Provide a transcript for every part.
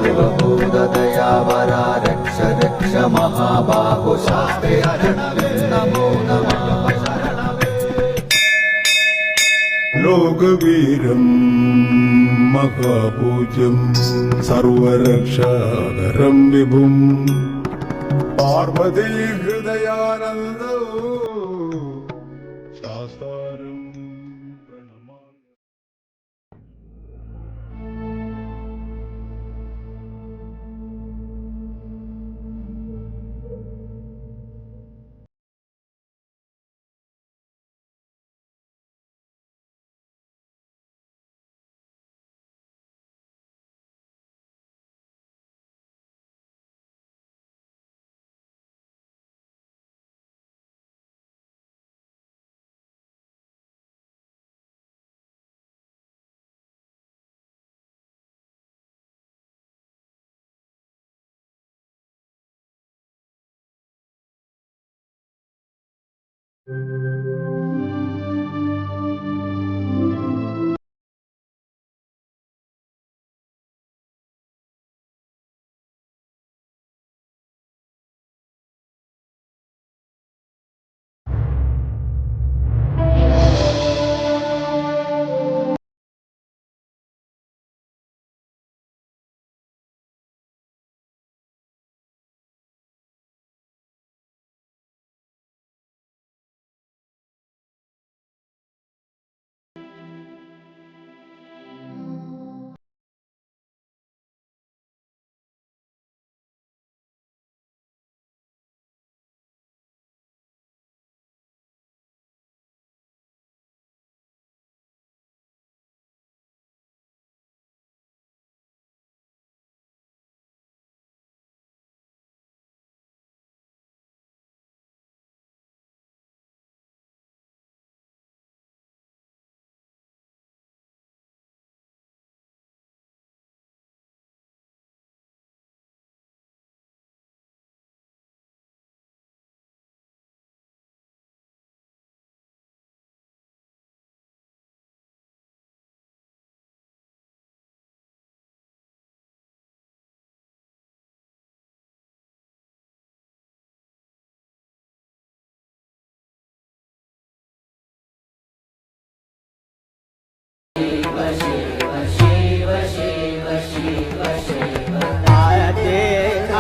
शिवभूतदयावरा रक्ष रक्ष महाबाहो शास्त्रे शरणवे नमो नमः शरणवे लोकवीरं महापूज्यं सर्वरक्षाकरं विभुं पार्वती हृदयानन्दो शास्तारं प्रणमामि.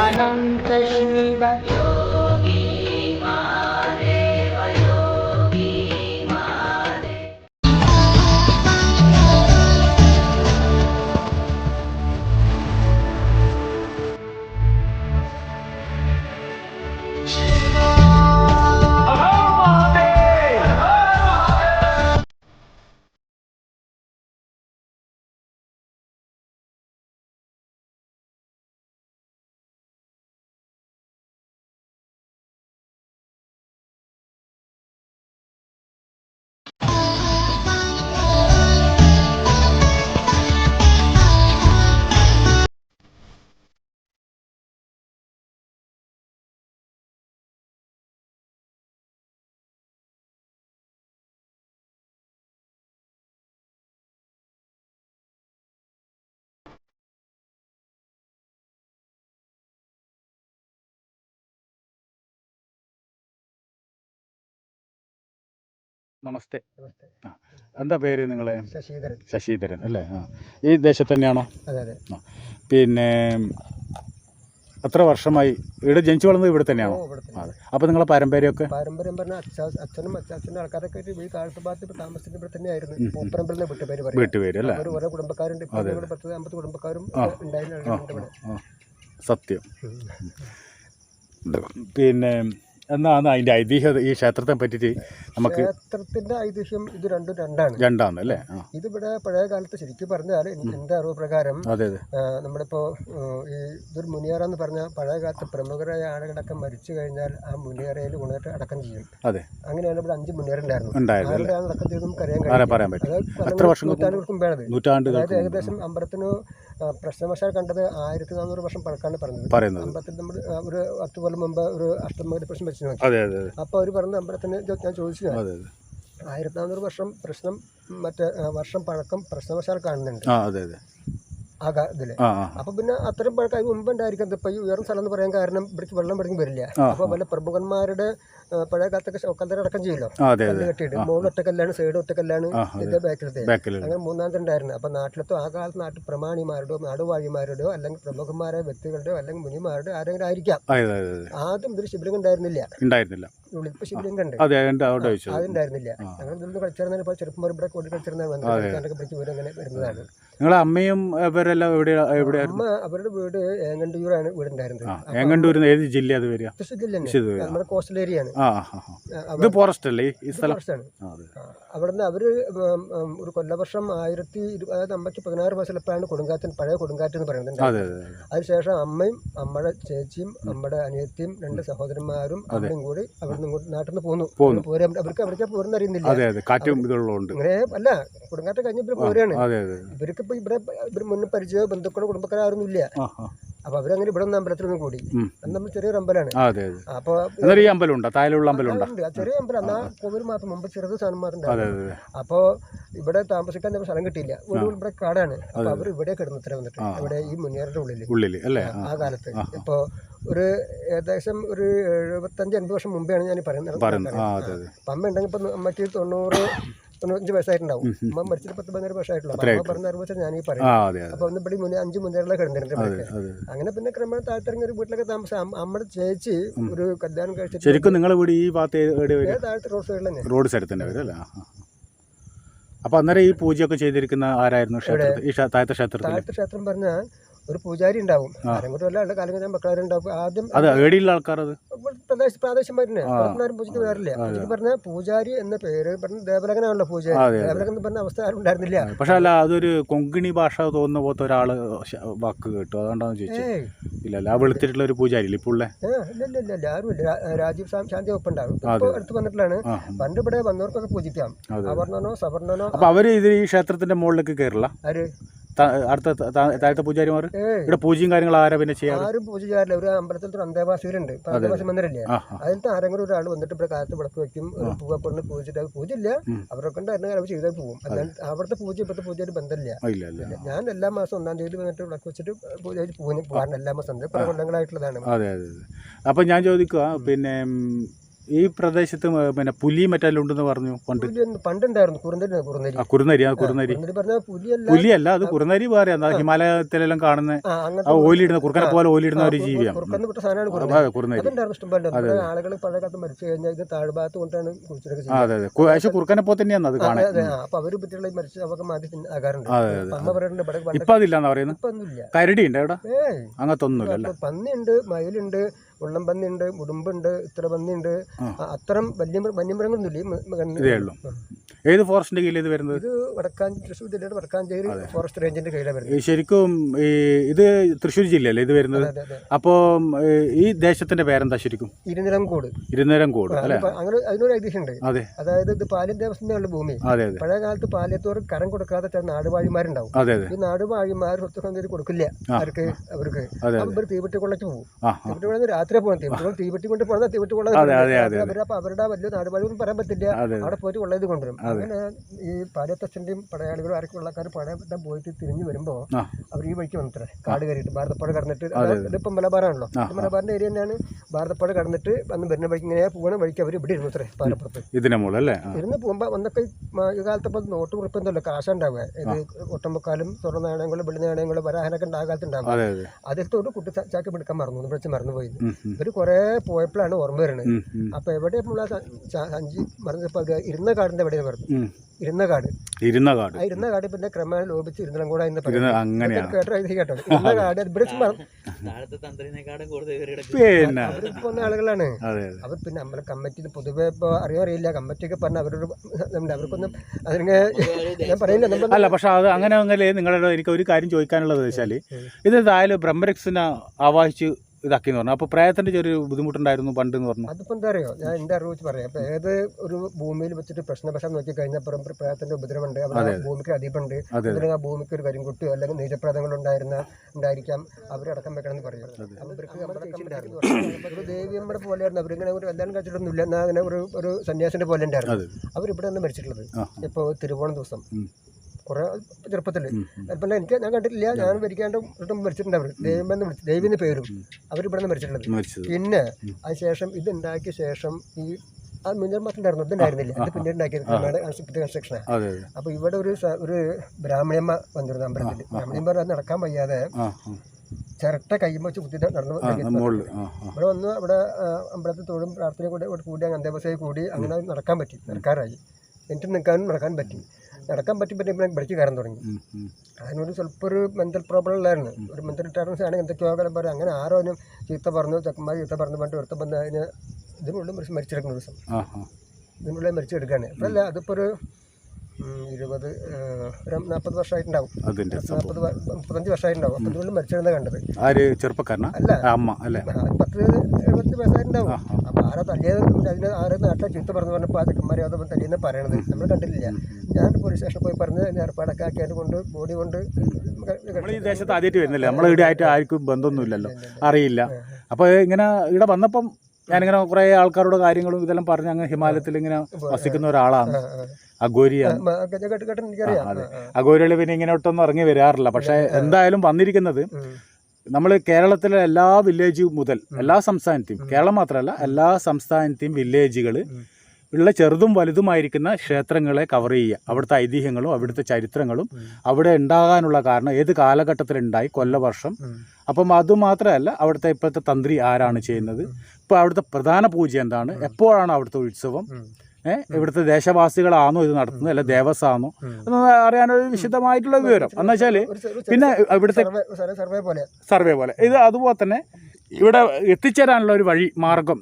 अनंत शिव നമസ്തേ. ആ, എന്താ പേര് നിങ്ങളെ? ശശിധരൻ. ശശിധരൻ അല്ലേ? ആ, ഈ ദേശത്ത് തന്നെയാണോ? അതെ അതെ. ആ, പിന്നെ എത്ര വർഷമായി ഇവിടെ ജനിച്ചു വളർന്നത്? ഇവിടെ തന്നെയാണോ? അതെ. അപ്പോൾ നിങ്ങളെ പാരമ്പര്യമൊക്കെ? പാരമ്പര്യം പറഞ്ഞാൽ അച്ഛനും അച്ഛനും ആൾക്കാരൊക്കെ ഈ താഴത്തെ ഭാഗത്ത് താമസിക്കുന്ന ഇവിടെ തന്നെയായിരുന്നു. പൂപ്പറമ്പിൽ വീട്ടുപേര് പറയും. വീട്ടുപേര് അല്ലേ? ഓരോ കുടുംബക്കാരുണ്ട്. 10-50 കുടുംബക്കാരും ഉണ്ടായിരുന്നു. സത്യം. പിന്നെ എന്നാണ് അതിൻ്റെ ഐതിഹ്യം ഈ ക്ഷേത്രത്തെ പറ്റിയിട്ട് നമുക്ക്? ക്ഷേത്രത്തിന്റെ ഐതിഹ്യം ഇത് രണ്ടാണ്. രണ്ടാണ് അല്ലേ? ഇതിവിടെ പഴയ കാലത്ത് ശരിക്കും പറഞ്ഞാൽ എൻ്റെ അറിവ് പ്രകാരം നമ്മളിപ്പോൾ ഈ ഇതൊരു മുനിയറ പറഞ്ഞ പഴയ കാലത്ത് പ്രമുഖരായ ആളുകളൊക്കെ മരിച്ചു കഴിഞ്ഞാൽ ആ മുനിയറയിൽ കൊണ്ടുപോയിട്ട് അടക്കം ചെയ്യും. അതെ, അങ്ങനെയാണ് ഇവിടെ 5 മുനിയറുണ്ടായിരുന്നു. ഉണ്ടായിരുന്നു. അടക്കം ചെയ്തും പറയാൻ പറ്റും. നൂറ്റാണ്ടുകൾക്ക് മുമ്പാണ്. അതായത് ഏകദേശം അമ്പലത്തിന് പ്രശ്നവശാൽ കണ്ടത് 1400 വർഷം പഴക്കാണ് പറയുന്നത്. അമ്പലത്തിൽ നമ്മൾ ഒരു 10 കൊല്ലം മുമ്പ് ഒരു അഷ്ടമംഗല പ്രശ്നം വെച്ച് നോക്കി. അപ്പോൾ അവർ പറഞ്ഞ അമ്പലത്തിന് ഞാൻ ചോദിച്ചു, 1400 വർഷം പ്രശ്നം മറ്റേ വർഷം പഴക്കം പ്രശ്നവശാൽ കാണുന്നുണ്ട്. ഇതില്. ആ അപ്പൊ പിന്നെ അത്രയും പഴക്കം അതിന് മുമ്പ് ഉണ്ടായിരിക്കും. ഇപ്പൊ ഈ ഉയർന്ന സ്ഥലം എന്ന് പറയാൻ കാരണം ഇവിടേക്ക് വെള്ളം പിടിക്കും വരില്ല. അപ്പൊ വല്ല പ്രമുഖന്മാരുടെ പഴയ കാലത്തൊക്കെ കല്ലറ അടക്കം ചെയ്യല്ലോ, കല്ല് കെട്ടിയിട്ട് മുകളിൽ ഒറ്റക്കല്ലാണ്, സൈഡ് ഒറ്റക്കല്ലാണ്, ഇതിന്റെ ബാക്കിലത്തെ അങ്ങനെ മൂന്നാമത്തെ ഉണ്ടായിരുന്നു. അപ്പൊ നാട്ടിലത്തോ ആ കാലത്ത് നാട്ടിൽ പ്രമാണിമാരുടെയോ നാടുവാഴിമാരുടെയോ അല്ലെങ്കിൽ പ്രമുഖന്മാരായ വ്യക്തികളുടെയോ അല്ലെങ്കിൽ മുനിമാരുടെ ആരെങ്കിലും ആയിരിക്കാം. ആദ്യം ഇതൊരു ശിവലിംഗം ഉണ്ടായിരുന്നില്ല. ഇപ്പൊ ശിവലിംഗം ഉണ്ട്, അതുണ്ടായിരുന്നില്ല. ഞങ്ങൾ ഇതിൽ കളിച്ചിരുന്ന ചെറുപ്പം ഇവിടെ കൂടി കളിച്ചിരുന്ന അങ്ങനെ വരുന്നതാണ്. നിങ്ങളെ അമ്മയും അവരെല്ലാം എവിടെ? അമ്മ അവരുടെ വീട് ഏങ്ങണ്ടൂരാണ് വീടുണ്ടായിരുന്നത്. ഏങ്ങണ്ടൂരിൽ ഏത് ജില്ല അത് വരിക? തൃശ്ശൂർ ജില്ല നമ്മുടെ കോസ്റ്റൽ ഏരിയ ആണ്. ഇത് ഫോറസ്റ്റ് അല്ലേ ഈ സ്ഥലം? അവിടുന്ന് അവര് ഒരു കൊല്ലവർഷം 1916 വയസ്സിലെപ്പോഴാണ് കൊടുങ്കാറ്റ്, പഴയ കൊടുങ്കാറ്റ് എന്ന് പറയുന്നത്. അതിനുശേഷം അമ്മയും അമ്മയുടെ ചേച്ചിയും അമ്മയുടെ അനിയത്തിയും 2 സഹോദരന്മാരും അവരും കൂടി അവിടുന്ന് നാട്ടിൽ നിന്ന് പോന്നു. അവർക്ക് അവിടേക്ക് പോരുന്ന അറിയുന്നില്ല. ഇങ്ങനെ അല്ല, കൊടുങ്കാറ്റ് കഴിഞ്ഞപ്പോൾ പോരുകയാണ്. ഇവർക്ക് ഇപ്പൊ ഇവർ മുന്നേ പരിചയമോ ബന്ധുക്കളോ കുടുംബക്കാരും ഇല്ല. അപ്പൊ അവരങ്ങനെ ഇവിടെ നിന്ന് അമ്പലത്തിലൊന്നും കൂടി. നമ്മൾ ചെറിയൊരു അമ്പലമാണ്. അപ്പൊ ചെറിയ അമ്പലം, ചെറിയ അമ്പലം എന്നാ കോവിൽ മാത്രം, മുമ്പ് ചെറുത് സാധനം മാത്രം ഉണ്ടായിരുന്നു. അപ്പൊ ഇവിടെ താമസിക്കാൻ സ്ഥലം കിട്ടിയില്ല. ഇവിടെ കാടാണ്. അപ്പൊ അവർ ഇവിടെ കിടന്നു ഇത്ര വന്നിട്ട് ഇവിടെ ഈ മുന്നേറിന്റെ ഉള്ളില് ആ കാലത്ത്. ഇപ്പൊ ഒരു ഏകദേശം ഒരു 75-80 വർഷം മുമ്പെയാണ് ഞാൻ പറയുന്നത്. അപ്പൊ അമ്മ ഉണ്ടെങ്കിൽ ഇപ്പൊ അമ്മയ്ക്ക് 90-95 വയസ്സായിട്ടുണ്ടാവും. അമ്മ മരിച്ചിട്ട് 10-12 വർഷമായിട്ടുള്ളൂ. അമ്മ പറഞ്ഞ അറിവ് വെച്ചാൽ ഞാനീ പറയുന്നത്. അപ്പൊ ഒന്ന് ഇവിടെ 5 മുന്നേറിലെ കിടന്നിട്ടുണ്ട്. അങ്ങനെ പിന്നെ ക്രമേണ താഴ്ത്തിറങ്ങി ഒരു വീട്ടിലൊക്കെ താമസം. അമ്മയുടെ ചേച്ചി ഒരു കല്യാണം കഴിച്ചിട്ട് ശരിക്കും നിങ്ങളുടെ വീട് ഈ ഭാഗത്ത് താഴത്തെ റോഡ് സൈഡിൽ തന്നെ, റോഡ് സൈഡിൽ തന്നെ വരും അല്ലേ? അപ്പൊ അന്നേരം ഈ പൂജയൊക്കെ ചെയ്തിരിക്കുന്ന ആരായിരുന്നു? താഴത്തെ ക്ഷേത്രം പറഞ്ഞാൽ ഒരു പൂജാരി ഉണ്ടാവും. ആരെങ്കിലും കാലം മക്കളുണ്ടാവും. ആദ്യം അത് ഏടിയുള്ള ആൾക്കാർ, അത് പ്രാദേശികമായിട്ട് പൂജയ്ക്ക് വരാറില്ല. പൂജയ്ക്ക് പറഞ്ഞ പൂജാരി എന്ന പേര് പറഞ്ഞ ദേവലകനാണല്ലോ. പൂജാരി ദേവലകൻ എന്ന് പറഞ്ഞ അവസ്ഥ ആരും ഉണ്ടായിരുന്നില്ല. പക്ഷെ അല്ല, അതൊരു കൊങ്കിണി ഭാഷ തോന്നുന്ന പോലത്തെ ഒരാള് വാക്ക് കേട്ടു, അതുകൊണ്ടാന്ന് ചോദിച്ചത്. ഇല്ലല്ല, ആ വെളുത്തിട്ടുള്ള ഒരു പൂജാരി ഇല്ല ഇപ്പോൾ? ഇല്ല, ആരും ഇല്ല. രാജീവ് ശാന്തി ഒപ്പുണ്ടാവും. അടുത്ത് വന്നിട്ടുള്ളതാണ്. പണ്ട് ഇവിടെ വന്നവർക്കൊക്കെ പൂജിക്കാം. അവർണനോ സവർണനോ. അപ്പൊ അവര് ഇത് ഈ ക്ഷേത്രത്തിന്റെ മുകളിലേക്ക് കയറില്ല? ആര്? അടുത്ത താഴത്തെ പൂജാരിമാർ ഇവിടെ പൂജയും കാര്യങ്ങൾ ആരാ പിന്നെ ചെയ്യാറ്? ആരും പൂജ ചെയ്യാറില്ല. ഒരു അമ്പലത്തിൽ അന്തേവാസികളുണ്ട്, അന്തേവാസി മന്ദിരല്ലേ, അതിലത്തെ ആരെങ്കിലും ഒരാൾ വന്നിട്ട് ഇവിടെ കാലത്ത് വിളക്ക് വെക്കും, ഒരു പൂവപ്പെണ്ണ് പൂജിട്ട്. പൂജയില്ല, അവരെ കൊണ്ട് തന്നെ അവർ ചെയ്താൽ പോകും. അല്ലാണ്ട് അവിടുത്തെ പൂജ ഇപ്പോഴത്തെ പൂജയായിട്ട് ബന്ധമില്ല. ഞാൻ എല്ലാ മാസം 1-ാം തീയതി വന്നിട്ട് വിളക്ക് വെച്ചിട്ട് പൂജ പോകാറുണ്ട്. എല്ലാ മാസം കുറെ കൊല്ലങ്ങളായിട്ടുള്ളതാണ്. അതെ. അപ്പൊ ഞാൻ ചോദിക്കുക, പിന്നെ ഈ പ്രദേശത്ത് പിന്നെ പുലി മറ്റെല്ലാം ഉണ്ടെന്ന് പറഞ്ഞു. പണ്ടുണ്ടായിരുന്നു പുലിയല്ല, അത് കുറുനരി വേറെ. ഹിമാലയത്തിലെല്ലാം കാണുന്ന ഓലിടുന്ന കുറുക്കനെ പോലെ ഓലിടുന്ന ഒരു ജീവിയാണ് കുറുനരി. ആളുകൾ പഴയ കാലത്ത് മരിച്ചു കഴിഞ്ഞാൽ ഇത് താഴ്ഭാഗത്ത് കൊണ്ടാണ് കുറിച്ചെടുക്കുക. അതെ, പക്ഷെ കുറുക്കനെ പോലെ തന്നെയാണ് അത് കാണാൻ. അപ്പൊ അവര് പറ്റിയുള്ള മരിച്ച അവർക്ക് മാറ്റി ആകാറുണ്ട്. അമ്മ പറയുന്നുണ്ട് ഇപ്പൊ അതില്ലാന്ന് പറയുന്നത്. കരടി ഉണ്ട് ഇവിടെ? അങ്ങനത്തെ ഒന്നുമില്ല. പന്നിയുണ്ട്, മയിലുണ്ട്, ഉള്ളം പന്നിയുണ്ട്, ഉടുമ്പുണ്ട്, ഇത്ര പന്നിയുണ്ട്. അത്തരം വന്യമൃഗങ്ങളൊന്നുമില്ല. ഏത് ഫോറസ്റ്റിന്റെ കീഴിൽ ഇത് വരുന്നത്? ഇത് തൃശ്ശൂർ ജില്ലയുടെ വടക്കാഞ്ചേരി ഫോറസ്റ്റ് റേഞ്ചിന്റെ കീഴിലാണ് വരുന്നത്. ശരിക്കും ഇത് തൃശ്ശൂർ ജില്ലയല്ലേ ഇത് വരുന്നത്? അപ്പോ ഈ ദേശത്തിന്റെ പേരെന്താ ശരിക്കും? ഇരുനിലംകോട് അല്ലെ? അങ്ങനെ അതിനൊരു ഐതിഹ്യമുണ്ട്. അതായത് ഇത് പാലിയം ദേവസ്വത്തിന്റെ ഭൂമി. പഴയ കാലത്ത് പാലിയത്തോട് കരം കൊടുക്കാതെ ചില നാടുവാഴിമാരുണ്ടാവും. ഈ നാടുവാഴിമാർ സ്വത്ത് കൊടുക്കില്ല അവർക്ക്. അവർ തീവെട്ടി കൊള്ളച്ച് പോകും. തീവെട്ടി കൊള്ളുന്ന രാത്രി പോകണം. തീവെട്ടി കൊണ്ട് പോകുന്ന തീവെട്ടി കൊള്ളത്. അപ്പൊ അവരുടെ വലിയ നാടുവാഴി ഒന്നും പറയാൻ പറ്റില്ല. അവിടെ പോയിട്ട് കൊള്ളത് കൊണ്ടുവരും. അങ്ങനെ ഈ പാലത്തച്ഛന്റെയും പടയാളികളും ആരൊക്കെ ഉള്ളക്കാർ പടയം പോയിട്ട് തിരിഞ്ഞു വരുമ്പോ അവർ ഈ വഴിക്ക് വന്നിട്ട് കാട് കയറിയിട്ട് ഭാരതപ്പുഴ കടന്നിട്ട്, ഇതിപ്പം മലബാറാണല്ലോ, മലബാറിന്റെ ഏരിയ തന്നെയാണ്. ഭാരതപ്പുഴ കടന്നിട്ട് വന്ന് വരുന്ന വഴിക്ക് ഇങ്ങനെ പോകുന്ന വഴിക്ക് അവർ ഇവിടെ ഇരുന്നു അത്രേ പാലപ്പുറത്ത് ഇരുന്ന് പോകുമ്പോ വന്നൊക്കെ ഈ കാലത്തപ്പോ നോട്ട് കുറിപ്പൊന്നുമല്ലോ, കാശുണ്ടാവുക. ഇത് ഒട്ടമ്പക്കാലും സ്വർണ്ണ നാണയങ്ങളും വെള്ളി നാണയങ്ങളും വരാഹനൊക്കെ ആ കാലത്ത് ഉണ്ടാവുക. അതിലത്തോട് കുട്ടി ചാക്കി പിടിക്കാൻ മറന്നുപോയി. ഇവര് കുറെ പോയപ്പോഴാണ് ഓർമ്മ വരുന്നത്. അപ്പൊ എവിടെ സഞ്ചി മറന്നപ്പോ ഇരുന്ന കാടിന്റെ എവിടെ പറഞ്ഞു. ഇരുന്ന കാട് പിന്നെ ക്രമേണ ലോപിച്ച് ഇരുന്നലംകൂട എന്ന് പറയുന്നത് കേട്ടോ. ഇരുന്ന കാട് പോകുന്ന ആളുകളാണ് അവർ. പിന്നെ നമ്മളെ കമ്മിറ്റി പൊതുവെ ഇപ്പൊ അറിയില്ല, കമ്മിറ്റിയൊക്കെ പറഞ്ഞ അവരോട് അവർക്കൊന്നും അതിനെ ഞാൻ പറയില്ല. അല്ല, പക്ഷെ അത് അങ്ങനെ നിങ്ങളുടെ എനിക്ക് ഒരു കാര്യം ചോദിക്കാനുള്ളത് വെച്ചാല്, ഇത് എന്തായാലും ബ്രഹ്മരക്ഷനെ ആവാഹിച്ച് ഇതാക്കിന്ന് പറഞ്ഞു. അപ്പൊ പ്രായത്തിന്റെ ചെറിയൊരു ബുദ്ധിമുട്ടുണ്ടായിരുന്നു പണ്ട് എന്ന് പറഞ്ഞു. അതിപ്പോ എന്താ അറിയോ, ഞാൻ എന്റെ അറിവ് വെച്ച് പറയാം. അപ്പൊ ഏത് ഒരു ഭൂമിയിൽ വെച്ചിട്ട് പ്രശ്നവശം നോക്കി കഴിഞ്ഞാൽ പ്രായത്തിന്റെ ഉപദ്രവമുണ്ട്, അവിടെ ഭൂമിക്ക് അധിപമുണ്ട്, അല്ലെങ്കിൽ ആ ഭൂമിക്ക് ഒരു കരിങ്കുട്ടിയോ അല്ലെങ്കിൽ നീചപ്രേതങ്ങൾ ഉണ്ടായിരിക്കാം, അവരടക്കം വെക്കണമെന്ന് പറയും. ഒരു ദേവിയമ്മയുടെ പോലെയായിരുന്നു അവരിങ്ങനെ. ഒരു കല്യാണം കഴിച്ചിട്ടൊന്നുമില്ല, എന്നാൽ അങ്ങനെ ഒരു സന്യാസിന്റെ പോലെ ഉണ്ടായിരുന്നു അവരിവിടെ നിന്ന് മരിച്ചിട്ടുള്ളത്. ഇപ്പൊ തിരുവോണം ദിവസം കുറെ ചെറുപ്പത്തിൽ അതുപോലെ എനിക്ക് ഞാൻ കണ്ടിട്ടില്ല, ഞാൻ മരിക്കാണ്ട് മരിച്ചിട്ടുണ്ട്. അവർ ദൈവമെന്ന് പേരും അവർ ഇവിടെ നിന്ന് മരിച്ചിട്ടുള്ളത്. പിന്നെ അതിനുശേഷം ഇത് ഉണ്ടാക്കിയ ശേഷം ഈ ആ മുന്നേർ മാസം ഉണ്ടായിരുന്നു, ഇതുണ്ടായിരുന്നില്ല, ഇത് പിന്നീട് ഉണ്ടാക്കിയത് കൺസ്ട്രക്ഷനാണ്. അപ്പോൾ ഇവിടെ ഒരു ബ്രാഹ്മണിയമ്മ വന്നിരുന്നു അമ്പലത്തിൽ. ബ്രാഹ്മണിയമ്മ അത് നടക്കാൻ വയ്യാതെ ചിരട്ട കൈമ്പ് വെച്ച് കുത്തിയിട്ട് നടന്നു. ഇവിടെ വന്ന് അവിടെ അമ്പലത്തിൽ തൊഴും പ്രാർത്ഥന കൂടി അന്തേവാസിയായി കൂടി അങ്ങനെ നടക്കാൻ പറ്റി, നടക്കാറായി. എനിക്ക് നടക്കാൻ പറ്റി. നടക്കാൻ പറ്റിയപ്പോൾ ബ്രേക്ക് കയറാൻ തുടങ്ങി. അതിനൊരു സ്വല്പം ഒരു മെൻ്റൽ പ്രോബ്ലം ഉള്ളായിരുന്നു. ഒരു മെൻ്റൽ റിട്ടാർഡൻസ് ആണെങ്കിൽ എന്തൊക്കെയോ പറയും. അങ്ങനെ ആരോ അതിന് ചീത്ത പറഞ്ഞു, ചെക്കന്മാർ ചീത്ത പറഞ്ഞു പറഞ്ഞിട്ട് ഒരുത്തം വന്ന് അതിന് ഇതിനുള്ളിൽ മരിച്ചെടുക്കുന്ന ദിവസം ഇതിനുള്ളിൽ മരിച്ചെടുക്കുകയാണ്. അപ്പോഴല്ല അതിപ്പോൾ ഒരു 40 വർഷമായിട്ടുണ്ടാവും, 35 വർഷമായിട്ടുണ്ടാവും. അപ്പം ഇതിനുള്ളിൽ മരിച്ചെടുന്ന കണ്ടത് അല്ല 10-70 വയസ്സായിട്ടുണ്ടാവും. അപ്പം ആരോ തല്ലിയത് അതിന് ആരോ നാട്ടിലെ ചീത്ത പറഞ്ഞു പറഞ്ഞപ്പോൾ ആ ചെക്കന്മാരെ അത് തല്ലിയെന്ന് പറയണത് നമ്മൾ കണ്ടിട്ടില്ല. ഞാൻ പോലീസ് സ്റ്റേഷനിൽ പോയി പറഞ്ഞ് ഏർപ്പാടൊക്കെ ആക്കിയത് കൊണ്ട് ബോഡി കൊണ്ട് ഈ ദേശത്ത് ആദ്യമായിട്ട് വരുന്നില്ല, നമ്മൾ ഇവിടെ ആയിട്ട് ആർക്കും ബന്ധമൊന്നുമില്ലല്ലോ, അറിയില്ല. അപ്പോൾ ഇങ്ങനെ ഇവിടെ വന്നപ്പം ഞാനിങ്ങനെ കുറേ ആൾക്കാരോട് കാര്യങ്ങളും ഇതെല്ലാം പറഞ്ഞ് അങ്ങ് ഹിമാലയത്തിൽ ഇങ്ങനെ വസിക്കുന്ന ഒരാളാണ്. അഘോരിയാണ്. അതെ, അഘോരികൾ പിന്നെ ഇങ്ങോട്ടൊന്നും ഇറങ്ങി വരാറില്ല. പക്ഷേ എന്തായാലും വന്നിരിക്കുന്നത് നമ്മൾ കേരളത്തിലെ എല്ലാ വില്ലേജ് മുതൽ എല്ലാ സംസ്ഥാനത്തെയും, കേരളം മാത്രമല്ല എല്ലാ സംസ്ഥാനത്തെയും വില്ലേജുകൾ ഉള്ള ചെറുതും വലുതുമായിരിക്കുന്ന ക്ഷേത്രങ്ങളെ കവർ ചെയ്യുക, അവിടുത്തെ ഐതിഹ്യങ്ങളും അവിടുത്തെ ചരിത്രങ്ങളും അവിടെ ഉണ്ടാകാനുള്ള കാരണം ഏത് കാലഘട്ടത്തിലുണ്ടായി, കൊല്ലവർഷം. അപ്പം അതുമാത്രമല്ല അവിടുത്തെ ഇപ്പോഴത്തെ തന്ത്രി ആരാണ് ചെയ്യുന്നത്, ഇപ്പോൾ അവിടുത്തെ പ്രധാന പൂജ എന്താണ്, എപ്പോഴാണ് അവിടുത്തെ ഉത്സവം, ഇവിടുത്തെ ദേശവാസികളാണോ ഇത് നടത്തുന്നത്, അല്ല ദേവസ്വമാണോ എന്ന് അറിയാനൊരു വിശദമായിട്ടുള്ള വിവരം എന്ന് വെച്ചാൽ. പിന്നെ ഇവിടുത്തെ സർവേ പോലെ ഇത് അതുപോലെ തന്നെ ഇവിടെ എത്തിച്ചേരാനുള്ള ഒരു വഴി മാർഗം.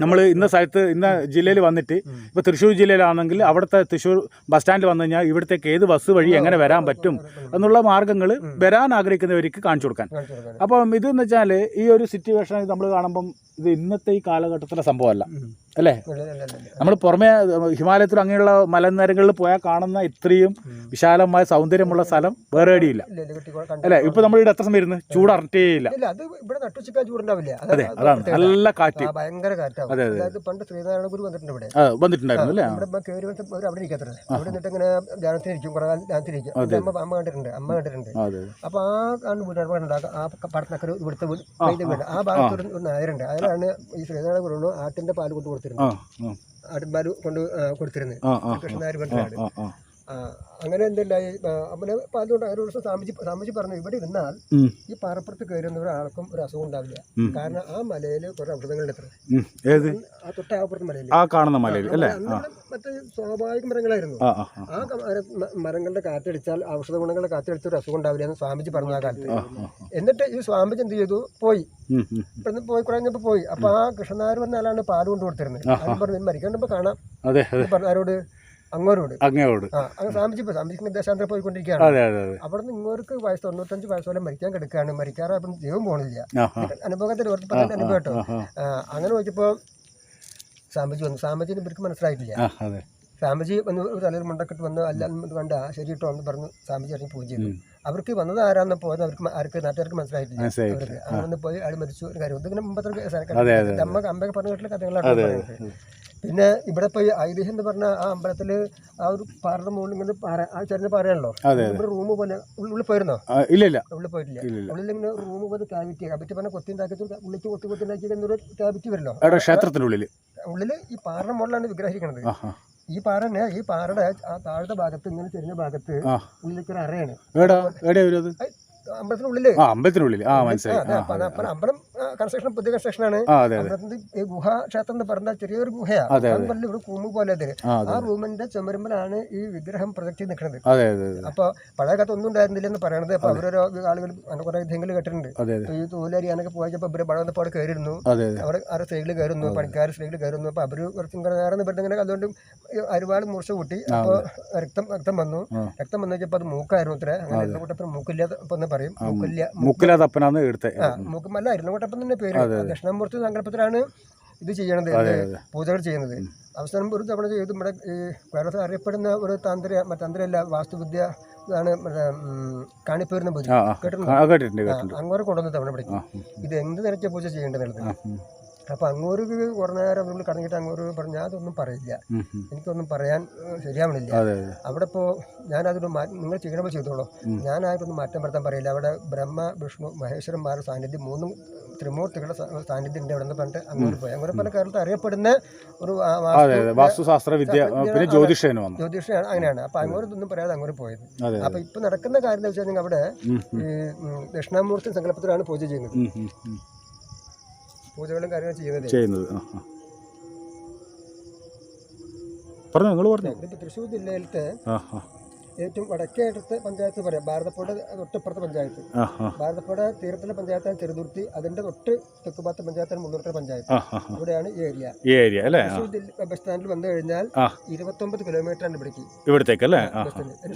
നമ്മൾ ഇന്ന സ്ഥലത്ത് ഇന്ന ജില്ലയിൽ വന്നിട്ട് ഇപ്പോൾ തൃശ്ശൂർ ജില്ലയിലാണെങ്കിൽ അവിടുത്തെ തൃശ്ശൂർ ബസ് സ്റ്റാൻഡിൽ വന്നു കഴിഞ്ഞാൽ ഇവിടത്തേക്ക് ഏത് ബസ് വഴി എങ്ങനെ വരാൻ പറ്റും എന്നുള്ള മാർഗ്ഗങ്ങൾ വരാൻ ആഗ്രഹിക്കുന്നവർക്ക് കാണിച്ചു കൊടുക്കാൻ. അപ്പം ഇതെന്ന് വെച്ചാൽ ഈ ഒരു സിറ്റുവേഷൻ നമ്മൾ കാണുമ്പം ഇത് ഇന്നത്തെ ഈ കാലഘട്ടത്തിലെ സംഭവമല്ല അല്ലേ. നമ്മൾ പുറമേ ഹിമാലയത്തിൽ അങ്ങനെയുള്ള മലനിരകളിൽ പോയാൽ കാണുന്ന ഇത്രയും വിശാലമായ സൗന്ദര്യമുള്ള സ്ഥലം വേറെ എവിടെയില്ല അല്ലേ. ഇപ്പൊ നമ്മൾ ഇവിടെ എത്ര സമയം ഇരുന്ന് ചൂടറട്ടേയില്ല. അതെ, അതാണ് നല്ല കാറ്റ്, ഭയങ്കര കാറ്റാണ്. അതെ അതെ, പണ്ട് ശ്രീനാരായണ ഗുരു വന്നിട്ടുണ്ട്, വന്നിട്ടുണ്ടായിരുന്നു അല്ലേ. അവിടെ ഇരിക്കത്തില്ല, അവിടെ നിന്നിട്ട് ഇങ്ങനെ ധ്യാനത്തിരിക്കും, കുറെ ധ്യാനത്തിരിക്കും. അമ്മ കണ്ടിട്ടുണ്ട്. അപ്പൊ ആ വീട് ആ പടത്തിനൊക്കെ ഇവിടുത്തെ വീട് ആ ഭാഗത്ത് ഒരു നായരുണ്ട്. അതിലാണ് ഈ ശ്രീനാരായണ ഗുരു ആട്ടിന്റെ പാല് കൊണ്ട് കൊടുത്തിരുന്നത്, ആട്ടിൻപാല് കൊണ്ട് കൊടുത്തിരുന്നത് കൃഷ്ണനായർ പറഞ്ഞാണ്. അങ്ങനെ എന്തുണ്ടായി, അങ്ങനെ അതുകൊണ്ട് ഒരു ദിവസം സ്വാമിജി പറഞ്ഞു, ഇവിടെ ഇരുന്നാൽ ഈ പാറപ്പുറത്ത് കയറുന്ന ഒരാൾക്കും ഒരു അസുഖം ഉണ്ടാവില്ല. കാരണം ആ മലയിൽ കുറെ ഔഷധങ്ങളുടെ എത്ര ആ തൊട്ടാപ്പുറത്ത് മലയിൽ ആ കാണുന്ന മലയിൽ മറ്റേ സ്വാഭാവിക മരങ്ങളായിരുന്നു. ആ മരങ്ങളുടെ കാറ്റടിച്ചാൽ ഔഷധ ഗുണങ്ങളുടെ കാറ്റടിച്ച ഒരു അസുഖം ഉണ്ടാവില്ല എന്ന് സ്വാമിജി പറഞ്ഞു ആ കാലത്ത്. എന്നിട്ട് ഈ സ്വാമിജി എന്ത് ചെയ്തു, പോയി കുറഞ്ഞപ്പോ പോയി. അപ്പൊ ആ കൃഷ്ണനായർ പറഞ്ഞ ആളാണ് പാല് കൊണ്ട് കൊടുത്തിരുന്നത്. അത് പറഞ്ഞു മരിക്കണ്ടപ്പോ കാണാം പറഞ്ഞു ആരോട്, അങ്ങോരോട്. സ്വാമിജിക്ക് ദേശാന്തരം പോയിക്കൊണ്ടിരിക്കുകയാണ്. അവിടെ നിന്ന് ഇങ്ങോർക്ക് 95 വയസ്സോളം മരിക്കാൻ കിടക്കുകയാണ്. മരിക്കാറ് അപ്പം ദൈവം പോണില്ല. അനുഭവത്തിൽ അനുഭവം കേട്ടോ. അങ്ങനെ നോക്കിയപ്പോ സ്വാമിജി വന്നു. സ്വാമിജിന് ഇവർക്ക് മനസ്സിലായിട്ടില്ല. സ്വാമിജി വന്ന് ഒരു തലയിൽ മുണ്ടക്കെട്ട് വന്ന് അല്ലാതെ കണ്ട ശരി കേട്ടോ എന്ന് പറഞ്ഞു സ്വാമിജി ഇറങ്ങി പൂജ ചെയ്തു. അവർക്ക് വന്നത് ആരാന്ന് പോയത് അവർക്ക് നാട്ടുകാർക്ക് മനസ്സിലായിട്ടില്ല. അവർക്ക് അങ്ങനെ പോയി ആൾ മരിച്ചു ഒരു കാര്യം. ഇതിങ്ങനെ മുമ്പത്തെ അമ്മയൊക്കെ പറഞ്ഞ വീട്ടിലെ കഥകളാണ്. പിന്നെ ഇവിടെ പോയി ഐതിഹ്യം എന്ന് പറഞ്ഞാൽ ആ അമ്പലത്തില് ആ ഒരു പാറയുടെ മുകളിൽ ഇങ്ങനെ ആ ചെറിയ പാറയാണല്ലോ, ഇവിടെ റൂം പോലെ. ഉള്ളിൽ പോയിരുന്നോ? ഇല്ല, ഉള്ളിൽ പോയിട്ടില്ല. ഉള്ളിൽ ഇങ്ങനെ റൂം പോലെ ക്യാവിറ്റി പറഞ്ഞ കൊത്തി ഉണ്ടാക്കിയിട്ട് ഉള്ളിക്ക് കൊത്തി ഉണ്ടാക്കി എന്നൊരു ക്യാവിറ്റി വരല്ലോ ക്ഷേത്രത്തിനുള്ളിൽ. ഉള്ളില് ഈ പാറയുടെ മുകളിലാണ് വിഗ്രഹിക്കുന്നത്. ഈ പാറ ഈ പാറയുടെ ആ താഴത്തെ ഭാഗത്ത് ഇങ്ങനെ ചെറിയ ഭാഗത്ത് ഉള്ളിലേക്ക് ഒരു അറയാണ്. അമ്പലത്തിനുള്ളില് അമ്പലം കൺസ്ട്രക്ഷൻ പുതിയ കൺസ്ട്രക്ഷനാണ്. അമ്പലത്തിന്റെ ഈ ഗുഹാ ക്ഷേത്രം എന്ന് പറഞ്ഞാൽ ചെറിയൊരു ഗുഹയാണ്. ഇവിടെ റൂമ് പോലെ ആ റൂമിന്റെ ചുമരുമ്പലാണ് ഈ വിഗ്രഹം പ്രൊജക്ട് ചെയ്ത് നിൽക്കുന്നത്. അപ്പൊ പഴയ കാലത്ത് ഒന്നും ഉണ്ടായിരുന്നില്ല എന്ന് പറയണത്. അപ്പൊ അവരോരോ ആളുകൾ കുറെ ഇതെങ്കിൽ കേട്ടിട്ടുണ്ട്. ഈ തോലരിയാനൊക്കെ പോയപ്പോ ഇവര് പഴം വന്നപ്പോൾ അവിടെ കയറിയിരുന്നു. അവിടെ ആറ് സ്ത്രീകൾ കയറുന്നു, പണിക്കാർ സ്ത്രീകൾ കയറുന്നു. അപ്പൊ അവര് കുറച്ചും നേരം ഇവരുടെ അതുകൊണ്ട് ഒരുപാട് മുറിച്ച കൂട്ടി. അപ്പൊ രക്തം വന്നു വെച്ചപ്പോ അത് മൂക്കായിരുന്നു അത്ര. അങ്ങനെ കൂട്ടപ്പുറം മൂക്കില്ലാത്ത പറയും. മൂക്കില്ലാത്തപ്പനാണ് മൂക്കുമല്ല ഇരുന്നൂട്ടപ്പൻ തന്നെ പേര്. ദക്ഷിണാമൂർത്തി സങ്കല്പത്തിലാണ് ഇത് ചെയ്യണത്, പൂജകൾ ചെയ്യുന്നത്. അവസാനം ഒരു തവണ ചെയ്ത് നമ്മുടെ ഈ കേരളത്തിൽ അറിയപ്പെടുന്ന ഒരു തന്ത്രയല്ല വാസ്തുവിദ്യ ആണ് കാണിപ്പേരുന്ന പൂജ കേട്ടിട്ടുണ്ട്. അങ്ങനെ കൊണ്ടുവന്ന തവണ ഇവിടേക്ക് ഇത് എന്ത് നിരക്കിയ പൂജ ചെയ്യേണ്ടത്. അപ്പോൾ അങ്ങോട്ട് കുറേ നേരം നമ്മൾ കടങ്ങിയിട്ട് അങ്ങോട്ട് പറഞ്ഞു ഞാൻ അതൊന്നും പറയില്ല, എനിക്കൊന്നും പറയാൻ ശരിയാവണില്ല. അവിടെ ഇപ്പോൾ ഞാനതൊരു നിങ്ങൾ ചെയ്യണമ്പോൾ ചെയ്തോളൂ, ഞാനായിട്ടൊന്നും മാറ്റം വരുത്താൻ പറയില്ല. അവിടെ ബ്രഹ്മ വിഷ്ണു മഹേശ്വരന്മാരുടെ സാന്നിധ്യം 3 ത്രിമൂർത്തികളുടെ സാന്നിധ്യം ഉണ്ട് അവിടെ നിന്ന് പറഞ്ഞിട്ട് അങ്ങോട്ട് പോയി. അങ്ങനെ പല കേരളത്തിൽ അറിയപ്പെടുന്ന ഒരു വാസ്തുശാസ്ത്ര വിദ്യ പിന്നെ ജ്യോതിഷയാണ് അങ്ങനെയാണ്. അപ്പോൾ അങ്ങോട്ടൊന്നും പറയാതെ അങ്ങോട്ട് പോയത്. അപ്പോൾ ഇപ്പം നടക്കുന്ന കാര്യം എന്ന് വെച്ചാൽ അവിടെ ഈ ദക്ഷിണാമൂർത്തി സങ്കല്പത്തിലാണ് പൂജ ചെയ്യുന്നത്, പൂജകളും കാര്യങ്ങളും ചെയ്യുന്നത്. തൃശ്ശൂർ ജില്ലയിലത്തെ ഏറ്റവും വടക്കേറ്റത്തെ പഞ്ചായത്ത് പറയാം ഭാരതപ്പുഴ തൊട്ടപ്പുറത്തെ പഞ്ചായത്ത്. ഭാരതപ്പുഴ തീരത്തിലെ പഞ്ചായത്താണ് ചെറുതുരുത്തി, അതിന്റെ തൊട്ട് തെക്കുഭാഗത്തെ പഞ്ചായത്താണ് മുള്ളൂർക്കര പഞ്ചായത്ത്. ഇവിടെയാണ് ഈ ഏരിയ. തൃശ്ശൂർ ബസ് സ്റ്റാൻഡിൽ വന്നു കഴിഞ്ഞാൽ 29 കിലോമീറ്ററാണ് ഇവിടേക്ക്.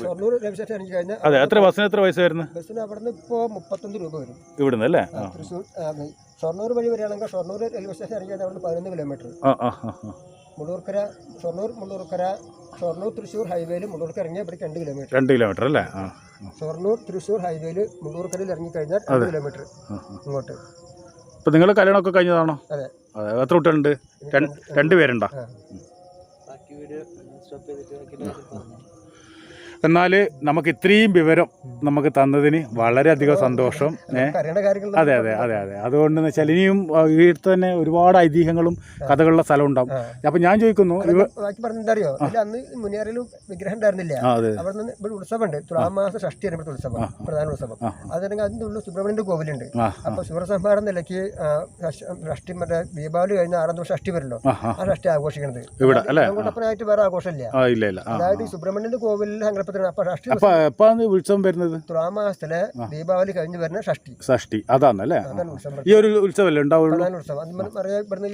ഷൊർണൂർ റെയിൽവേ സ്റ്റേഷൻ ഇറങ്ങി കഴിഞ്ഞാൽ ബസ്സിന് അവിടെ നിന്ന് ഇപ്പോൾ 31 രൂപ വരും ഇവിടുന്ന്. തൃശ്ശൂർ ഷൊർണൂർ വഴി വരികയാണെങ്കിൽ ഷൊർണൂർ റെയിൽവേ സ്റ്റേഷൻ ഇറങ്ങി കഴിഞ്ഞാൽ അവിടെ 11 കിലോമീറ്റർ. മുള്ളൂർക്കര ഷൊർണൂർ തൃശ്ശൂർ ഹൈവേയിൽ മുള്ളൂർക്കര ഇറങ്ങിയാൽ ഇവിടെ 2 കിലോമീറ്റർ അല്ലേ? ഷൊർണൂർ തൃശ്ശൂർ ഹൈവേയിൽ മുള്ളൂർക്കരയിൽ ഇറങ്ങിക്കഴിഞ്ഞാൽ 2 കിലോമീറ്റർ ഇങ്ങോട്ട്. ഇപ്പം നിങ്ങൾ കല്യാണമൊക്കെ കഴിഞ്ഞതാണോ? അതെ. എത്ര കുട്ടികളുണ്ട്? 2 പേരുണ്ടോ? എന്നാൽ നമുക്ക് ഇത്രയും വിവരം നമുക്ക് തന്നതിന് വളരെയധികം സന്തോഷം. അതെ. അതുകൊണ്ടെന്ന് വെച്ചാൽ ഇനിയും വീട്ടിൽ തന്നെ ഒരുപാട് ഐതിഹ്യങ്ങളും കഥകളുള്ള സ്ഥലം ഉണ്ടാവും. അപ്പൊ ഞാൻ ചോദിക്കുന്നു, പറഞ്ഞെന്തറിയോ, അന്ന് മുനിയറയിൽ വിഗ്രഹം ഉണ്ടായിരുന്നില്ല, അവിടെ നിന്ന് ഇവിടെ ഉത്സവമുണ്ട്, തുലാമാസ ഷഷ്ടിയാണ് ഇവിടുത്തെ ഉത്സവം, പ്രധാന ഉത്സവം. അതാണെങ്കിൽ അതിൻ്റെ ഉള്ളിൽ സുബ്രഹ്മണ്യന്റെ കോവിലുണ്ട്. അപ്പൊ സൂര്യസംഹാരം നിലയ്ക്ക് ഷഷ്ടി മറ്റേ ദീപാവലി കഴിഞ്ഞ 6 ദിവസം ഷഷ്ടി വരുമല്ലോ, ആ ഷഷ്ടി ആഘോഷിക്കുന്നത് കൊണ്ടപ്പനായിട്ട് വേറെ ആഘോഷമില്ല. അതായത് ഈ സുബ്രഹ്മണ്യന്റെ കോവിലിൽ ഉത്സവം വരുന്നത് തുലാമാസത്തിലെ ദീപാവലി കഴിഞ്ഞ് വരുന്ന ഷഷ്ടി അതാണല്ലേ? ഈ ഒരു ഉത്സവമല്ലേ ഉണ്ടാവുള്ളൂ?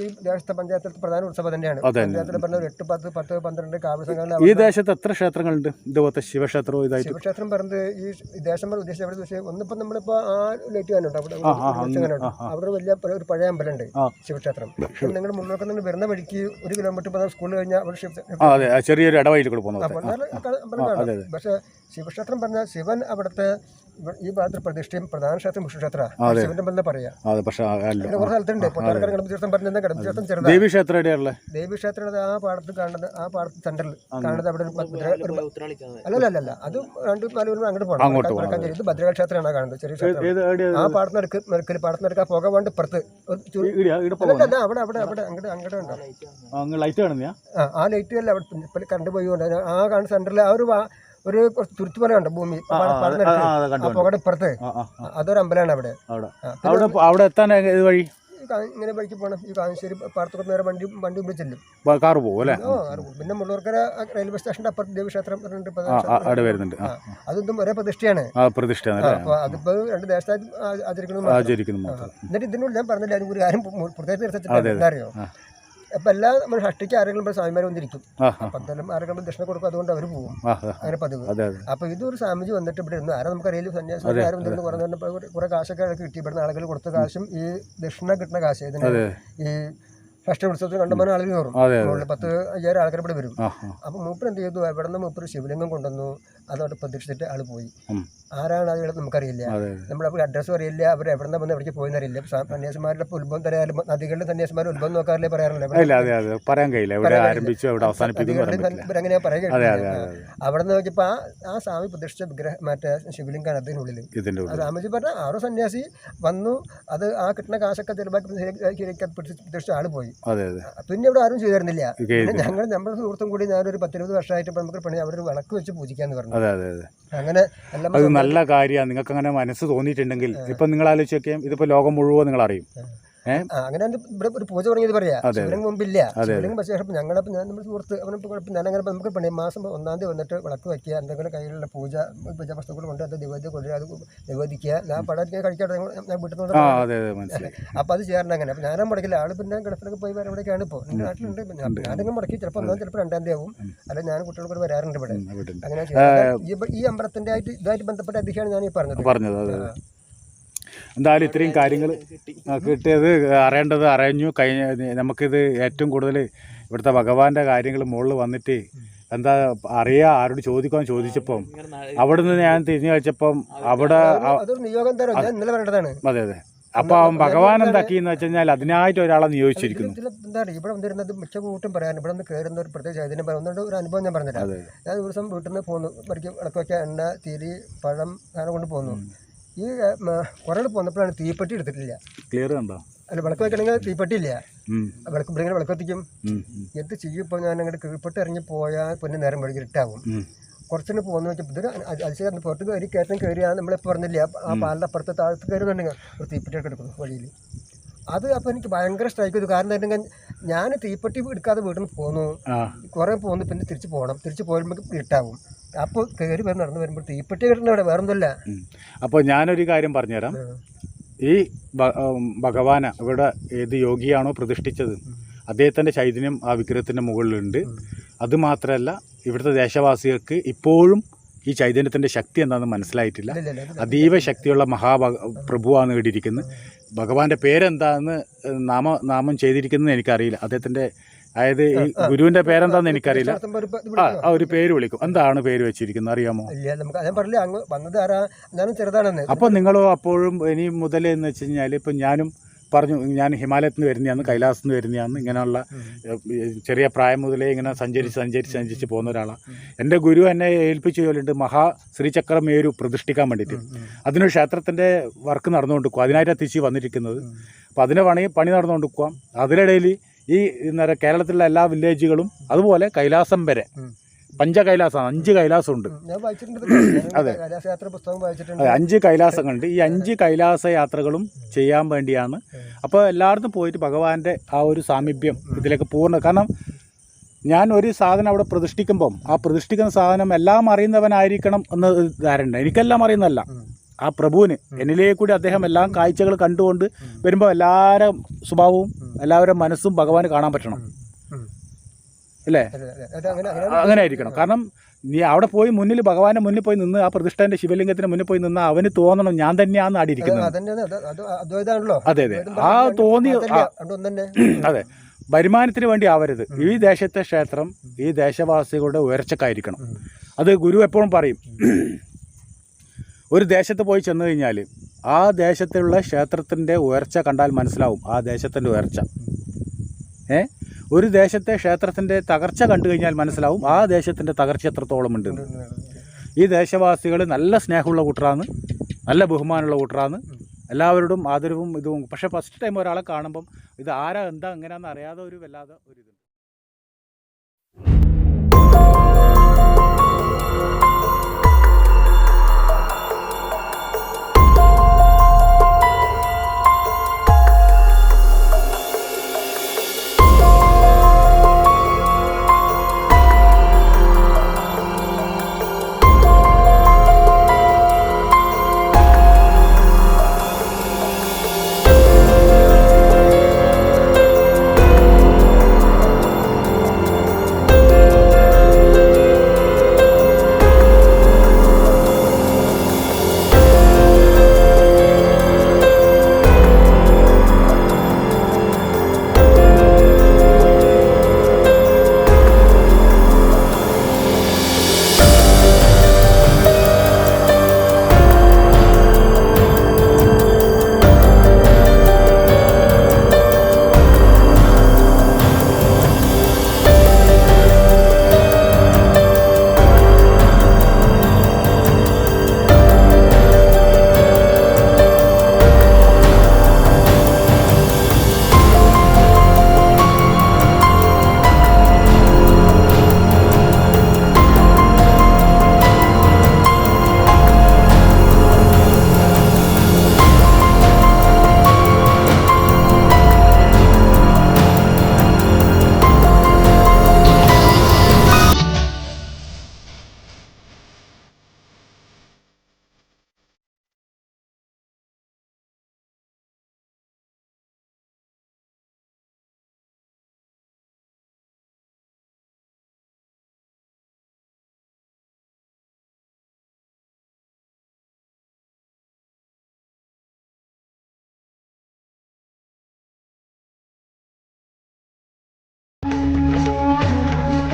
ഈ ദേശത്തെ പഞ്ചായത്തിലെ പ്രധാന ഉത്സവം തന്നെയാണ്. പഞ്ചായത്തിൽ പറഞ്ഞ 8, 10, 10, 12 കാവ്യ സംഘങ്ങൾ. ഈ ദേശത്ത് എത്ര ക്ഷേത്രങ്ങളുണ്ട് ഇതുപോലത്തെ ശിവക്ഷേത്രവും ഇതായിട്ട്? ശിവക്ഷേത്രം പറഞ്ഞത് ഈ ദേശം ഉദ്ദേശിച്ച ഒന്നിപ്പോ നമ്മളിപ്പോ ആ ലൈറ്റ് കാണുന്നുണ്ട് അവിടെ വലിയ ഒരു പഴയ അമ്പലമുണ്ട് ശിവക്ഷേത്രം. നിങ്ങൾ മുന്നോട്ട് നിന്ന് വരുന്ന വഴിക്ക് 1 കിലോമീറ്റർ സ്കൂളിൽ കഴിഞ്ഞാൽ അവിടെ ചെറിയൊരു ഇടവഴിയിൽ കൂടെ പോകുന്നത്. പക്ഷെ ശിവക്ഷേത്രം പറഞ്ഞാൽ ശിവൻ അവിടുത്തെ ഈ ഭാഗത്ത് പ്രതിഷ്ഠയും പ്രധാന ക്ഷേത്രം വിഷ്ണു ക്ഷേത്രമാണ്. ശിവന്റെ ബന്ധം പറയാം. കുറേ സ്ഥലത്തുണ്ട്. പൊട്ടാരക്കര ഗണപതി ക്ഷേത്രം പറഞ്ഞാൽ ഗണപതി ക്ഷേത്രം ചെറുതാണ്. ദേവി ക്ഷേത്രം ആ പാടത്ത് കാണുന്നത്, ആ പാടത്ത് സെന്ററിൽ കാണുന്നത് അവിടെ അല്ലല്ല, അത് 2-4 അങ്ങോട്ട് പോകണം. ഇത് ഭദ്രകാളി ക്ഷേത്രമാണ് കാണുന്നത്, ചെറിയ ക്ഷേത്രം. ആ പാടത്ത് നടക്കുക പോകാൻ വേണ്ടി ഇപ്പുറത്ത് അവിടെ അങ്ങോട്ട് ഉണ്ടോ ആ ലൈറ്റ് അല്ല അവിടെ കറണ്ട് പോയി കൊണ്ട് ആ കാണുന്ന സെന്ററിൽ ആ ഒരു തുരുത്ത് പോലെ ഉണ്ട് ഭൂമി പുകയുടെ ഇപ്പുറത്ത്, അതൊരു അമ്പലമാണ് അവിടെ. അവിടെ എത്താൻ വഴി ഇങ്ങനെ വഴിക്ക് പോകണം. ഈ കാഞ്ഞശ്ശേരി പാടത്തോട്ട് നേരെ വണ്ടി ഉപയോഗിച്ചെല്ലും, കാറ് പോകും അല്ലേ? പിന്നെ മുള്ളൂർക്കര റെയിൽവേ സ്റ്റേഷന്റെ അപ്പുറത്ത് ദേവീക്ഷേത്രം വരുന്നുണ്ട്. അതൊന്നും ഒരേ പ്രതിഷ്ഠയാണ്. അതിപ്പോ 2 ദേശത്തായിട്ട് ആചരിക്കുന്നു. എന്നിട്ട് ഇതിനുള്ളിൽ ഞാൻ പറഞ്ഞില്ല, അതിന് ഒരു കാര്യം പ്രത്യേകിച്ച് എന്താ അറിയോ, അപ്പൊ എല്ലാ നമ്മൾ ഷഷ്ടിക്ക് ആരെങ്കിലും സ്വാമിമാരെ വന്നിരിക്കും, അപ്പൊ എന്തായാലും ആരെങ്കിലും ദക്ഷിണ കൊടുക്കും, അതുകൊണ്ട് അവർ പോകും, അങ്ങനെ പതിവ്. അപ്പൊ ഇതൊരു സ്വാമിജി വന്നിട്ട് ഇവിടെ ഇരുന്ന് ആരും നമുക്കറിയില്ല, സന്യാസിമാർ ആരും വന്നിരുന്നു കുറെ കാശൊക്കെ കിട്ടി, ഇവിടുന്ന് ആളുകൾ കൊടുത്ത കാശും ഈ ദക്ഷിണ കിട്ടുന്ന കാശ് ഇതിന് ഈ ഷഷ്ടി ഉത്സവത്തിന് കണ്ടമാനം ആളുകൾ കയറും, 10,000 ആൾക്കാർ ഇവിടെ വരും. അപ്പൊ മൂപ്പർ എന്ത് ചെയ്തു, ഇവിടെ നിന്ന് മൂപ്പർ ശിവലിംഗം കൊണ്ടുവന്നു, അതോടെ പ്രതീക്ഷിച്ചിട്ട് ആള് പോയി. ആരാണ് ആളുകൾ നമുക്കറിയില്ല, നമ്മളപ്പോൾ അഡ്രസ്സും അറിയില്ല, അവർ എവിടെ നിന്ന് വന്ന് എവിടേക്ക് പോയെന്നറിയില്ല. സന്യാസിമാരുടെ ഉത്ഭവം തരാനും നദികളുടെ സന്യാസിമാർ ഉത്ഭവം നോക്കാറില്ലേ പറയാറില്ല, ഇവരങ്ങനെയാ പറയുക. അവിടെ നിന്ന് നോക്കിയപ്പോ ആ സ്വാമി പ്രതിഷ്ഠിച്ച വിഗ്രഹം മറ്റേ ശിവലിംഗാണ് അതിനുള്ളിൽ. സ്വാമിജി പറഞ്ഞ ആരോ സന്യാസി വന്നു, അത് ആ കിട്ടുന്ന കാശൊക്കെ ചെറുപ്പാക്കി പ്രതിഷ്ഠിച്ച ആള് പോയി. പിന്നെ ഇവിടെ ആരും ചെയ്തിരുന്നില്ല. നമ്മുടെ സുഹൃത്തും കൂടി ഞാനൊരു 10-20 വർഷമായിട്ട് നമുക്ക് പണി അവിടെ ഒരു വിളക്ക് വെച്ച് പൂജിക്കാന്ന് പറഞ്ഞു. അങ്ങനെ നല്ല കാര്യമാണ്. നിങ്ങൾക്ക് അങ്ങനെ മനസ്സ് തോന്നിയിട്ടുണ്ടെങ്കിൽ ഇപ്പൊ നിങ്ങൾ ആലോചിച്ച് നോക്കിയാൽ ഇതിപ്പോ ലോകം മുഴുവൻ നിങ്ങൾ അറിയും. അങ്ങനെ ഇവിടെ ഒരു പൂജ തുടങ്ങിയത് പറയാ, ശിവലിംഗം മുമ്പില്ല. ശിവലിംഗം പക്ഷേ ഞങ്ങളപ്പോൾ ഞാൻ നമ്മുടെ സുഹൃത്ത് അവനപ്പോൾ കുഴപ്പം ഞാനങ്ങനെ നമുക്ക് പണി മാസം 1-ാം തീയതി വന്നിട്ട് വിളക്ക് വയ്ക്കുക, എന്തെങ്കിലും കയ്യിലുള്ള പൂജ വസ്തുക്കൾ കൊണ്ട് അത് കൊണ്ടുവരിക, അത് നിവേദിക്കുക. ഞാൻ പടം കഴിക്കാതെ ഞാൻ വീട്ടിൽ നിന്ന് അപ്പൊ അത് ചെയ്യാറുണ്ട്. അങ്ങനെ അപ്പൊ ഞാനും മുടക്കില്ല. ആള് പിന്നെ ഗൾഫിലൊക്കെ പോയി വരവിടേക്കാണ് ഇപ്പോൾ എൻ്റെ നാട്ടിലുണ്ട്. ഞാനിങ്ങനെ മുടക്കി ചിലപ്പോൾ 1-ാം ചിലപ്പോൾ 2-ാം തീയതി ആവും, അല്ല ഞാൻ കുട്ടികൾക്ക് വരാറുണ്ട് ഇവിടെ. അങ്ങനെ ഈ അമ്പലത്തിന്റെ ഇതായിട്ട് ബന്ധപ്പെട്ട അതിഥിയാണ് ഞാൻ ഈ പറഞ്ഞത്. എന്തായാലും ഇത്രയും കാര്യങ്ങൾ കിട്ടിയത് അറിയേണ്ടത് അറിഞ്ഞു കഴിഞ്ഞ. നമുക്കിത് ഏറ്റവും കൂടുതൽ ഇവിടുത്തെ ഭഗവാന്റെ കാര്യങ്ങൾ മുകളിൽ വന്നിട്ട് എന്താ അറിയാ ആരോട് ചോദിച്ചപ്പം അവിടെ നിന്ന് ഞാൻ തിരിഞ്ഞു കഴിച്ചപ്പം അവിടെ നിയോഗം തരാം. ഞാൻ ഇന്നലെ പറയേണ്ടതാണ്. അതെ അപ്പൊ ഭഗവാൻ എന്താക്കിയെന്ന് വെച്ച് കഴിഞ്ഞാൽ അതിനായിട്ട് ഒരാളെ നിയോഗിച്ചിരിക്കുന്നു. എന്താണ് ഇവിടെ വന്നിരുന്നത് മിക്ക കൂട്ടും പറയാൻ ഇവിടെ നിന്ന് കയറുന്ന ഒരു പ്രത്യേക ചൈതന്യം പറയുന്നുണ്ട്. ഒരു അനുഭവം ഞാൻ പറഞ്ഞുതരാം. ഞാൻ ഒരു ദിവസം വീട്ടിൽ നിന്ന് പോന്നു, മരിക്കും വിളക്ക് വയ്ക്കാൻ എണ്ണ, തിരി, പഴം അങ്ങനെ കൊണ്ട് പോന്നു. ഈ കുറേ പോന്നപ്പോഴാണ് തീപ്പെട്ടി എടുത്തിട്ടില്ല. ക്ലിയർ കണ്ടോ? അല്ല, വിളക്ക് വയ്ക്കണമെങ്കിൽ തീപ്പെട്ടി ഇല്ല. വിളക്ക് ഇങ്ങനെ വിളക്ക് എത്തിക്കും. എന്ത് ചെയ്യും? ഇപ്പോൾ ഞാൻ അങ്ങോട്ട് കീഴ്പ്പെട്ട് ഇറങ്ങി പോയാൽ പിന്നെ നേരം വഴി ഇരുട്ടാകും. കുറച്ചിട്ട് പോകുന്ന വെച്ചാൽ ഇതൊരു അതിശയം. പുറത്ത് കയറി കയറ്റം കയറിയാണ് നമ്മളിപ്പോൾ പറഞ്ഞില്ല, ആ പാലിൻ്റെ അപ്പുറത്ത് താഴത്ത് കയറുന്നുണ്ടെങ്കിൽ ഒരു തീപ്പെട്ടിയൊക്കെ എടുക്കുന്നു വഴിയിൽ. അത് അപ്പോൾ എനിക്ക് ഭയങ്കര സ്ട്രൈക്ക് ചെയ്തു. കാരണം എന്താ, ഞാൻ തീപ്പെട്ടി എടുക്കാതെ വീട്ടിൽ നിന്ന് പോന്നു, കുറേ പോന്നു, പിന്നെ തിരിച്ച് പോകണം. തിരിച്ച് പോരുമ്പോൾ ഇരുട്ടാവും. അപ്പോൾ കയറി നടന്ന് വരുമ്പോൾ തീപ്പെട്ടി കിട്ടുന്ന അവിടെ വേറൊന്നുമില്ല. അപ്പോൾ ഞാനൊരു കാര്യം പറഞ്ഞുതരാം. ഈ ഭഗവാന ഇവിടെ ഏത് യോഗിയാണോ പ്രതിഷ്ഠിച്ചത് അദ്ദേഹത്തിൻ്റെ ചൈതന്യം ആ വിഗ്രഹത്തിൻ്റെ മുകളിലുണ്ട്. അതുമാത്രമല്ല, ഇവിടുത്തെ ദേശവാസികൾക്ക് ഇപ്പോഴും ഈ ചൈതന്യത്തിൻ്റെ ശക്തി എന്താണെന്ന് മനസ്സിലായിട്ടില്ല. അതീവ ശക്തിയുള്ള പ്രഭുവാണ് ഇവിടെ ഇരിക്കുന്നത്. ഭഗവാന്റെ പേരെന്താണെന്ന് നാമം ചെയ്തിരിക്കുന്നത് എനിക്കറിയില്ല. അദ്ദേഹത്തിൻ്റെ അതായത് ഈ ഗുരുവിന്റെ പേരെന്താന്ന് എനിക്കറിയില്ല. ആ ഒരു പേര് വിളിക്കും. എന്താണ് പേര് വെച്ചിരിക്കുന്നത് അറിയാമോ? അപ്പോൾ നിങ്ങളോ അപ്പോഴും ഇനി മുതൽ എന്ന് വെച്ച് കഴിഞ്ഞാൽ, ഇപ്പം ഞാനും പറഞ്ഞു, ഞാൻ ഹിമാലയത്തിൽ നിന്ന് വരുന്നതാണ്, കൈലാസത്തിൽ നിന്ന് വരുന്നതാണ്. ഇങ്ങനെയുള്ള ചെറിയ പ്രായം മുതലേ ഇങ്ങനെ സഞ്ചരിച്ച് പോകുന്ന ഒരാളാണ്. എൻ്റെ ഗുരു എന്നെ ഏൽപ്പിച്ച ജോലിയുണ്ട്, ശ്രീചക്രമേരു പ്രതിഷ്ഠിക്കാൻ വേണ്ടിയിട്ട്. അതിനൊരു ക്ഷേത്രത്തിൻ്റെ വർക്ക് നടന്നുകൊണ്ടിരിക്കുക. അതിനായിട്ടാണ് തിരിച്ച് വന്നിരിക്കുന്നത്. അപ്പോൾ അതിൻ്റെ പണി നടന്നുകൊണ്ടിരിക്കുക. അതിനിടയിൽ ഈ കേരളത്തിലുള്ള എല്ലാ വില്ലേജുകളും അതുപോലെ കൈലാസം വരെ പഞ്ചകൈലാസമാണ്, 5 കൈലാസമുണ്ട്. അതെ, 5 കൈലാസങ്ങളുണ്ട്. ഈ 5 കൈലാസ യാത്രകളും ചെയ്യാൻ വേണ്ടിയാണ്. അപ്പോൾ എല്ലായിടത്തും പോയിട്ട് ഭഗവാന്റെ ആ ഒരു സാമീപ്യം ഇതിലേക്ക് പൂർണ്ണ. കാരണം ഞാൻ ഒരു സാധനം അവിടെ പ്രതിഷ്ഠിക്കുമ്പം ആ പ്രതിഷ്ഠിക്കുന്ന സാധനം എല്ലാം അറിയുന്നവനായിരിക്കണം എന്ന് ധാരണ. എനിക്കെല്ലാം അറിയുന്നതല്ല, ആ പ്രഭുവിന് എന്നിലേക്ക് കൂടി അദ്ദേഹം എല്ലാം കാഴ്ചകൾ കണ്ടുകൊണ്ട് വരുമ്പോൾ എല്ലാവരുടെ സ്വഭാവവും എല്ലാവരുടെ മനസ്സും ഭഗവാന് കാണാൻ പറ്റണം, അല്ലേ? അങ്ങനെ ആയിരിക്കണം. കാരണം നീ അവിടെ പോയി മുന്നിൽ ഭഗവാന്റെ മുന്നിൽ പോയി നിന്ന് ആ പ്രതിഷ്ഠേന്റെ ശിവലിംഗത്തിന് മുന്നിൽ പോയി നിന്ന് അവന് തോന്നണം ഞാൻ തന്നെയാന്ന് ആടിയിരിക്കുന്നത്. അതെ അതെ, ആ തോന്നി. അതെ, വരുമാനത്തിന് വേണ്ടി ആവരുത്. ഈ ദേശത്തെ ക്ഷേത്രം ഈ ദേശവാസികളുടെ ഉയർച്ചക്കായിരിക്കണം. അത് ഗുരു എപ്പോഴും പറയും. ഒരു ദേശത്ത് പോയി ചെന്ന് കഴിഞ്ഞാൽ ആ ദേശത്തുള്ള ക്ഷേത്രത്തിൻ്റെ ഉയർച്ച കണ്ടാൽ മനസ്സിലാവും ആ ദേശത്തിൻ്റെ ഉയർച്ച. ഒരു ദേശത്തെ ക്ഷേത്രത്തിൻ്റെ തകർച്ച കണ്ടു കഴിഞ്ഞാൽ മനസ്സിലാവും ആ ദേശത്തിൻ്റെ തകർച്ച എത്രത്തോളം ഉണ്ട്. ഈ ദേശവാസികൾ നല്ല സ്നേഹമുള്ള കൂട്ടറാണ്, നല്ല ബഹുമാനമുള്ള കൂട്ടറാണ്, എല്ലാവരോടും ആദരവും ഇതും. പക്ഷേ ഫസ്റ്റ് ടൈം ഒരാളെ കാണുമ്പം ഇത് ആരാ എന്താ എങ്ങനെയാണെന്ന് അറിയാതെ ഒരു വല്ലാതെ ഒരു ഇത്.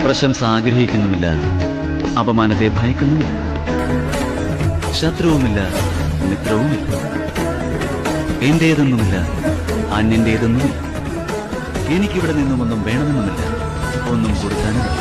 പ്രശംസ ആഗ്രഹിക്കുന്നുമില്ല, അപമാനത്തെ ഭയക്കുന്നുമില്ല, ശത്രുവുമില്ല, മിത്രവുമില്ല. എന്റേതെന്നുമില്ല, അന്യന്റേതെന്നുമില്ല. എനിക്കിവിടെ നിന്നുമൊന്നും വേണമെന്നുമില്ല, ഒന്നും കൊടുക്കാനുമില്ല.